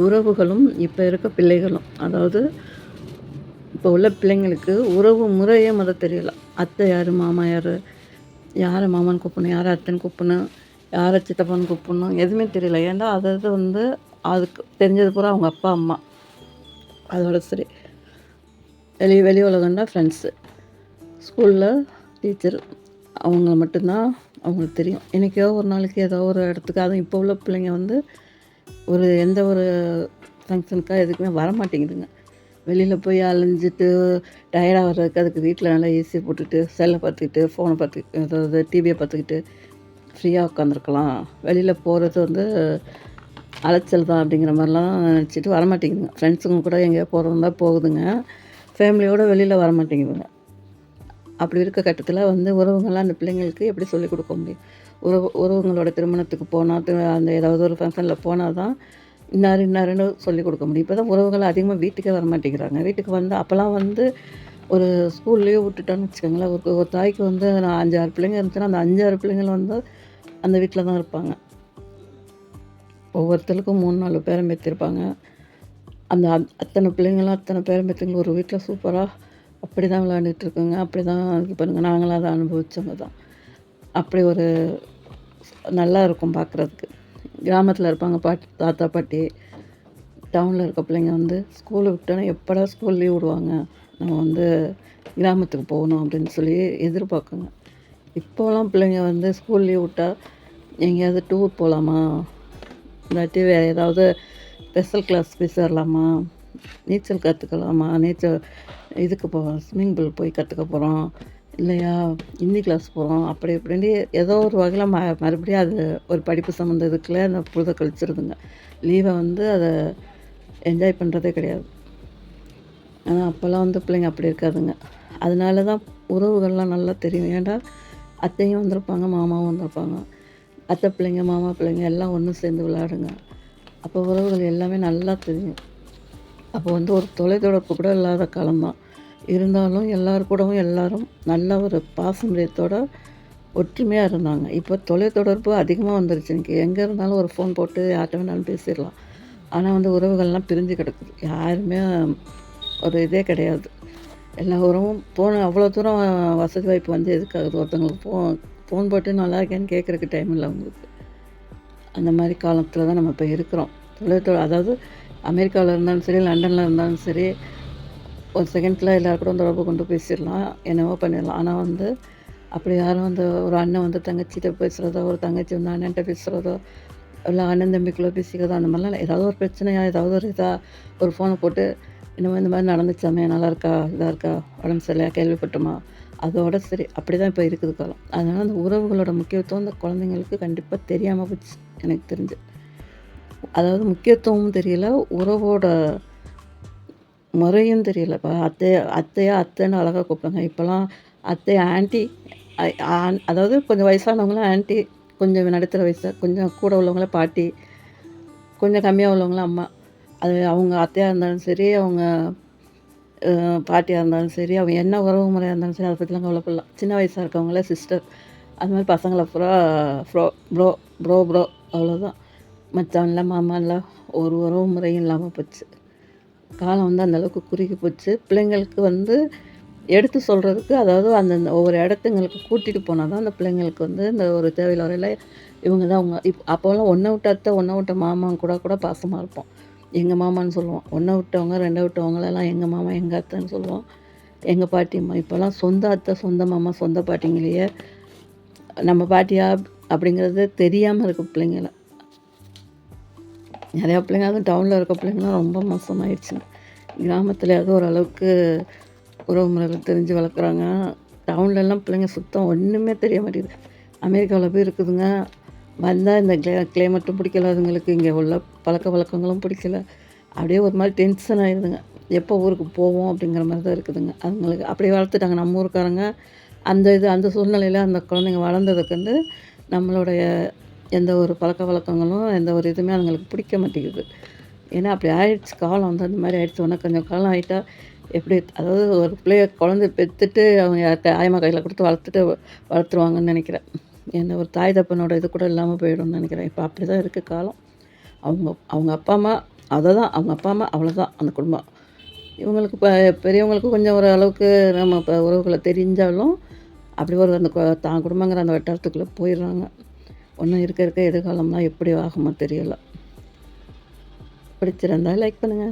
உறவுகளும் இப்போ இருக்க பிள்ளைகளும். அதாவது இப்போ உள்ள பிள்ளைங்களுக்கு உறவு முறையே தெரியல. அத்தை யாரு? மாமா யாரு? யார மாமான்னு கூப்பிடணும்? யார அத்தைன்னு கூப்பிடணும்? யார சித்தப்பான்னு கூப்பிடணும்? எதுவுமே தெரியல. ஏன்டா அது அது அதுக்கு தெரிஞ்சது பூரா அவங்க அப்பா, அம்மா. அதோட சரி. வெளி உலகம்னா ஃப்ரெண்ட்ஸு. ஸ்கூலில் டீச்சர். அவங்கள மட்டும்தான் அவங்களுக்கு தெரியும். என்றைக்கோ ஒரு நாளைக்கு ஏதோ ஒரு இடத்துக்கு அதுவும் இப்போ உள்ள பிள்ளைங்க எந்த ஒரு ஃபங்க்ஷனுக்கா எதுக்குமே வரமாட்டேங்குதுங்க. வெளியில் போய் அலைஞ்சிட்டு டயர்டாக வர்றதுக்கு அதுக்கு வீட்டில் நல்லா ஏசியை போட்டுட்டு செல்லை பார்த்துக்கிட்டு ஃபோனை பார்த்துக்கிட்டு அதாவது டிவியை பார்த்துக்கிட்டு ஃப்ரீயாக உட்காந்துருக்கலாம். வெளியில் போகிறது அலைச்சல் தான் அப்படிங்கிற மாதிரிலாம் நினச்சிட்டு வரமாட்டேங்குதுங்க. ஃப்ரெண்ட்ஸுங்க கூட எங்கேயோ போகிறதா போகுதுங்க. ஃபேமிலியோடு வெளியில் வரமாட்டேங்குதுங்க. அப்படி இருக்க கட்டத்தில் உறவுங்கள்லாம் அந்த பிள்ளைங்களுக்கு எப்படி சொல்லிக் கொடுக்க முடியும்? உறவுங்களோட திருமணத்துக்கு போனால் அந்த ஏதாவது ஒரு ஃபங்க்ஷனில் போனால் தான் இன்னாருன்னு சொல்லிக் கொடுக்க முடியும். இப்போ தான் உறவுகள் அதிகமாக வீட்டுக்கே வரமாட்டேங்கிறாங்க. வீட்டுக்கு அப்போல்லாம் ஒரு ஸ்கூல்லேயே விட்டுட்டோன்னு வச்சுக்கோங்களேன். ஒரு தாய்க்கு நான் 5, 6 பிள்ளைங்க இருந்துச்சுன்னா அந்த 5, 6 பிள்ளைங்கள் அந்த வீட்டில் தான் இருப்பாங்க. ஒவ்வொருத்தருக்கும் 3, 4 பேரன் பேத்திருப்பாங்க. அந்த அத்தனை பிள்ளைங்களும் அத்தனை பேரன் பேத்திங்களும் ஒரு வீட்டில் சூப்பராக அப்படி தான் விளையாண்டுட்டு இருக்குங்க. அப்படி தான் இது பண்ணுங்க. நாங்களாம் அதை அனுபவித்தவங்க தான். அப்படி ஒரு நல்லா இருக்கும் பார்க்குறதுக்கு. கிராமத்தில் இருப்பாங்க தாத்தா பாட்டி. டவுனில் இருக்க பிள்ளைங்க ஸ்கூலை விட்டோன்னா எப்படா ஸ்கூல் லீவ் விடுவாங்க, நம்ம கிராமத்துக்கு போகணும் அப்படின்னு சொல்லி எதிர்பார்க்குங்க. இப்போலாம் பிள்ளைங்க ஸ்கூல் லீவ் விட்டால் எங்கேயாவது டூர் போகலாமா, இல்லாட்டி வேறு ஏதாவது ஸ்பெஷல் கிளாஸ் போய் சேரலாமா, நீச்சல் கற்றுக்கலாமா, இதுக்கு போகிறோம், ஸ்விம்மிங் பூல் போய் கற்றுக்க போகிறோம், இல்லையா ஹிந்தி கிளாஸ் போகிறோம், அப்படி இப்படின்னு ஏதோ ஒரு வகையில் மறுபடியும் அது ஒரு படிப்பு சம்மந்த இதுக்குள்ளே அந்த பொழுதை கழிச்சிருதுங்க. லீவை அதை என்ஜாய் பண்ணுறதே கிடையாது. ஆனால் அப்போல்லாம் பிள்ளைங்க அப்படி இருக்காதுங்க. அதனால தான் உறவுகள்லாம் நல்லா தெரியும். ஏன்டா அத்தையும் வந்திருப்பாங்க, மாமாவும் வந்திருப்பாங்க. அத்தை பிள்ளைங்க, மாமா பிள்ளைங்க எல்லாம் ஒன்று சேர்ந்து விளையாடுங்க. அப்போ உறவுகள் எல்லாமே நல்லா தெரியும். அப்போ ஒரு தொலைத்தொடர்பு கூட இல்லாத காலம்தான். இருந்தாலும் கூடவும் எல்லாரும் நல்ல ஒரு பாசமுறையத்தோடு ஒற்றுமையாக இருந்தாங்க. இப்போ தொலைத்தொடர்பு அதிகமாக வந்துருச்சு. இன்றைக்கி எங்கே இருந்தாலும் ஒரு ஃபோன் போட்டு யார்கிட்ட வேணாலும் பேசிடலாம். ஆனால் உறவுகள்லாம் பிரிஞ்சு கிடக்குது. யாருமே ஒரு இதே கிடையாது. எல்லா உறவும் அவ்வளோ தூரம் வசதி வாய்ப்பு எதுக்காகுது? ஒருத்தவங்களுக்கு ஃபோன் போட்டு நல்லா இருக்கேன்னு கேட்குறக்கு டைம் இல்லை அவங்களுக்கு. அந்த மாதிரி காலத்தில் தான் நம்ம இப்போ இருக்கிறோம். அதாவது அமெரிக்காவில் இருந்தாலும் சரி, லண்டனில் இருந்தாலும் சரி, ஒரு செகண்டில் எல்லோரும் கூட தொடர்பு கொண்டு பேசிடலாம், என்னவோ பண்ணிடலாம். ஆனால் அப்படி யாரும் ஒரு அண்ணன் தங்கச்சிகிட்ட பேசுகிறதோ, ஒரு தங்கச்சி அண்ணன்ட்ட பேசுகிறதோ, இல்லை அண்ணன் தம்பிக்குள்ளே பேசிக்கிறதோ, அந்த மாதிரிலாம் ஏதாவது ஒரு பிரச்சனையாக ஏதாவது ஒரு ஒரு ஃபோனை போட்டு இந்த மாதிரி நடந்துச்சாமே, நல்லா இருக்கா, இதாக இருக்கா, உடம்பு சரியில்லையா, கேள்விப்பட்டோமா, அதோட சரி. அப்படி தான் இப்போ இருக்குது காலம். அதனால் அந்த உறவுகளோட முக்கியத்துவம் இந்த குழந்தைங்களுக்கு கண்டிப்பாக தெரியாமல் போச்சு எனக்கு தெரிஞ்சு. அதாவது முக்கியத்துவமும் தெரியல, உறவோட முறையும் தெரியல. இப்போ அத்தைன்னு அழகாக கூப்பிடுங்க. இப்போலாம் அத்தை, ஆன்ட்டி. அதாவது கொஞ்சம் வயசானவங்களாம் ஆன்ட்டி, கொஞ்சம் நடுத்தர வயசு, கொஞ்சம் கூட உள்ளவங்கள பாட்டி, கொஞ்சம் கம்மியாக உள்ளவங்களாம் அம்மா. அது அவங்க அத்தையாக இருந்தாலும் சரி, அவங்க பாட்டியாக இருந்தாலும் சரி, அவங்க என்ன உறவு முறையாக இருந்தாலும் சரி, அதை பற்றிலாம் கவலைப்படலாம். சின்ன வயசாக இருக்கவங்கள சிஸ்டர். அது மாதிரி பசங்களை பூரா ப்ரோ அவ்வளோதான். மச்சான்ல மாமான்ல ஒரு உறவு முறையும் இல்லாமல் போச்சு. காலம் அந்தளவுக்கு குறுகி போச்சு. பிள்ளைங்களுக்கு எடுத்து சொல்கிறதுக்கு, அதாவது அந்தந்த ஒவ்வொரு இடத்துங்களுக்கு கூட்டிகிட்டு போனால் தான் அந்த பிள்ளைங்களுக்கு இந்த ஒரு தேவையில்ல வரையில் இவங்க தான் அவங்க அப்போல்லாம் ஒன்றை விட்ட அத்தை, ஒன்றை விட்ட மாமான்னு கூட பாசமாக இருப்போம். எங்கள் மாமான்னு சொல்லுவோம். ஒன்றை விட்டவங்க, 2 விட்டவங்களெல்லாம் எங்கள் மாமா, எங்கள் அத்தைன்னு சொல்லுவோம். எங்கள் பாட்டியம்மா. இப்போல்லாம் சொந்த அத்தை, சொந்த மாமா, சொந்த பாட்டிங்களையே நம்ம பாட்டியா அப்படிங்கிறது தெரியாமல் இருக்க பிள்ளைங்கள. நிறையா பிள்ளைங்க, அதுவும் டவுனில் இருக்க பிள்ளைங்களாம் ரொம்ப மோசமாயிடுச்சுங்க. கிராமத்துலையாவது ஓரளவுக்கு உறவு முறைகள் தெரிஞ்சு வளர்க்குறாங்க. டவுன்லலாம் பிள்ளைங்க சுத்தம் ஒன்றுமே தெரிய மாட்டேங்குது. அமெரிக்காவில் போய் இருக்குதுங்க. வந்தால் இந்த கிளைமேட்டும் பிடிக்கல அதுங்களுக்கு, இங்கே உள்ள பழக்க வழக்கங்களும் பிடிக்கல. அப்படியே ஒரு மாதிரி டென்ஷன் ஆகிடுதுங்க. எப்போ ஊருக்கு போவோம் அப்படிங்கிற மாதிரி தான் இருக்குதுங்க அதுங்களுக்கு. அப்படியே வளர்த்துட்டாங்க நம்ம ஊருக்காரங்க. அந்த சூழ்நிலையில் அந்த குழந்தைங்க வளர்ந்ததுக்கு நம்மளுடைய எந்த ஒரு பழக்க வழக்கங்களும் எந்த ஒரு இதுவுமே அதுங்களுக்கு பிடிக்க மாட்டேங்குது. ஏன்னா அப்படி ஆயிடுச்சு காலம். அந்த மாதிரி ஆயிடுச்சு. உடனே கொஞ்சம் காலம் ஆகிட்டா எப்படி, அதாவது ஒரு குழந்தை பெற்றுட்டு அவங்க யார்கிட்ட ஆயம்மா கையில் கொடுத்து வளர்த்துருவாங்கன்னு நினைக்கிறேன். எந்த ஒரு தாய் தப்பனோட இது கூட இல்லாமல் போயிடும்னு நினைக்கிறேன். இப்போ அப்படி தான் இருக்குது காலம். அவங்க அப்பா அம்மா அததான் அவங்க அப்பா, அம்மா அவ்வளோதான் அந்த குடும்பம். இவங்களுக்கு பெரியவங்களுக்கு கொஞ்சம் ஒரு அளவுக்கு நம்ம உறவுகள தெரிஞ்சாலும், அப்படி ஒரு அந்த தான் குடும்பங்கிற அந்த வட்டாரத்துக்குள்ள போயிடுறாங்க. ஒண்ணும் இருக்க இருக்க எதிர்காலம்லாம் எப்படி ஆகுமோ தெரியல. பிடிச்சிருந்தா லைக் பண்ணுங்க.